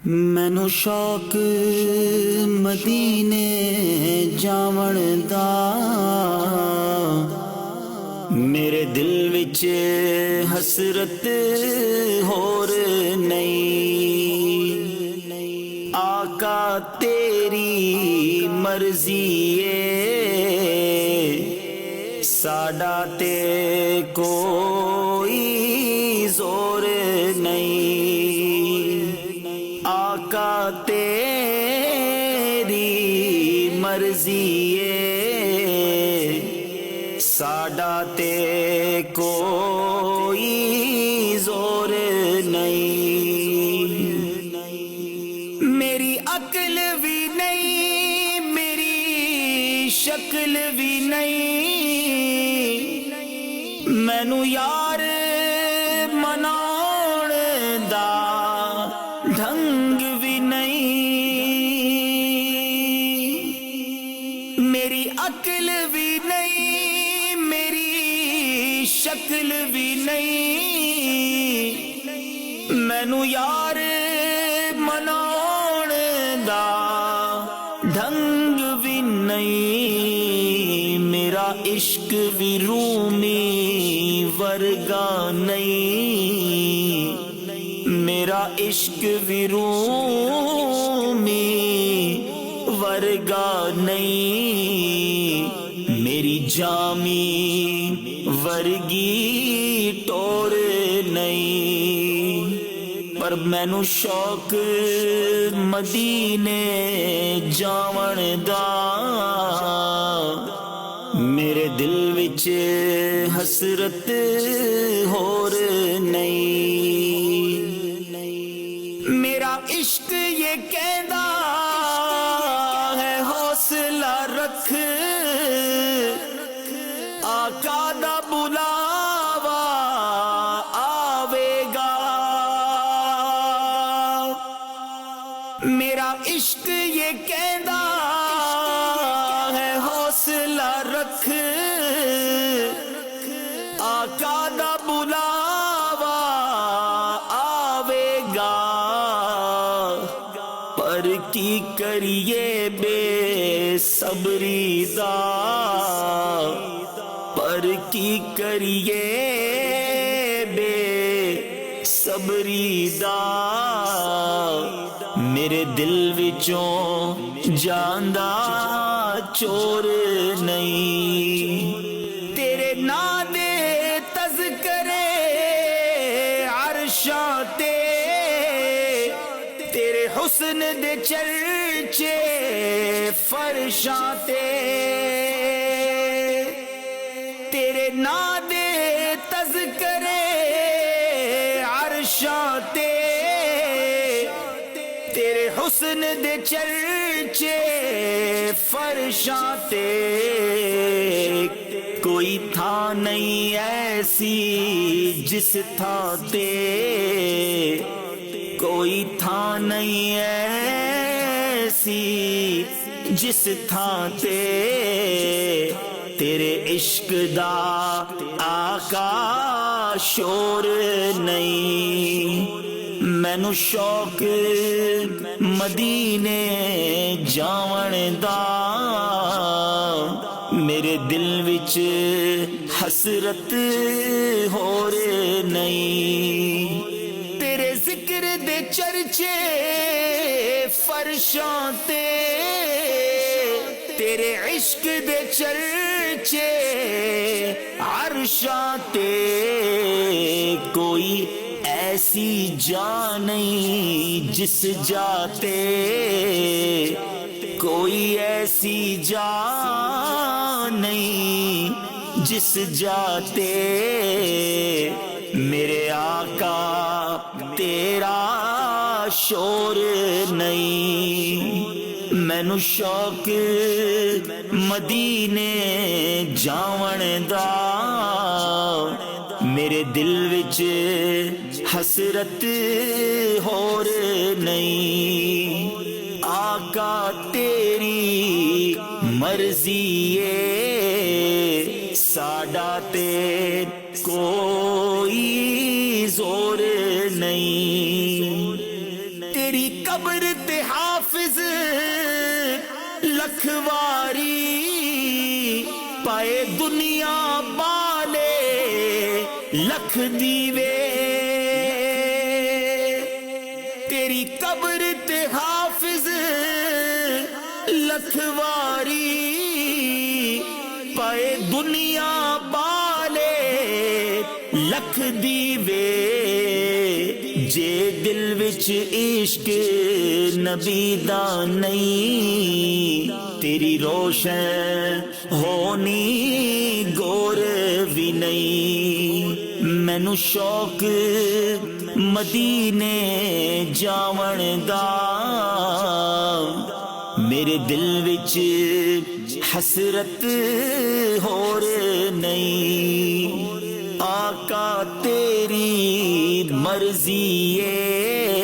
مینوں شوق مدینے جاون دا، میرے دل وچ حسرت ہور نہیں۔ آقا تیری مرضی ہے، ساڈا تے کوئی زور نہیں۔ آقا تیری مرضی ہے، ساڈا تے کوئی زور نہیں۔ میری عقل بھی نہیں، میری شکل بھی نہیں، مینوں یار مناؤن دا ڈھنگ بھی نہیں۔ میری عقل بھی نہیں، میری شکل بھی نہیں، مینوں یار مناؤن دا ڈھنگ بھی نہیں۔ میرا عشق بھی رومی ورگا نہیں، میرا عشق بھی رومی ورگا نہیں۔ میری جامی ورگی ٹور نہیں، پر مینوں شوق مدینے جاون دا، میرے دل وچ حسرت ہور نہیں۔ میرا عشق یہ کہندا ہے حوصلہ رکھ، آقا دا بلاوا آوے گا۔ میرا عشق یہ کہندا ہے حوصلہ رکھ، آقا دا بلاوا آوے گا۔ پر کی کریے بے صبری دا، پر کی کریے بے صبری دا، میرے دل وچوں جاندا چور نہیں۔ تیرے ناں دے تذکرے عرشاں تے، تیرے حسن دے چرچے فرشاں تے، تیرے ناں دے تذکرے عرشاں تے، تیرے حسن دے چرچے فرشاں تے۔ کوئی تھاں نہیں ایسی جس تھاں تے، کوئی تھاں نہیں ایسی جس تھاں تے، تیرے عشق دا آقا شور نہیں۔ مینوں شوق مدینے جاون دا، میرے دل وچ حسرت ہور نہیں۔ تیرے ذکر دے چرچے فرشاں تے، تیرے عشق دے چرچے عرشاں تے، کوئی ایسی جا نہیں جس جاتے، کوئی ایسی جا نہیں جس جاتے، میرے آقا تیرا شور نہیں۔ مینوں شوق مدینے جاون دا، میرے دل وچ حسرت ہور نہیں۔ آقا تیری مرضی ہے، ساڈا تے کوئی زور نہیں۔ تیری قبر تے حافظ لکھواری پائے دنیا بالے لکھ دیوے تیری قبر تے حافظ لکھواری پائے دنیا بالے لکھ دیوے جے دل وچ عشق نبی دا نہیں تیری روشن ہونی گور بھی نہیں مینو شوق مدینے جاون دا میرے دل وچ حسرت ہور نہیں آقا تیری مرضی ہے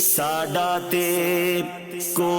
ساڈا تے کو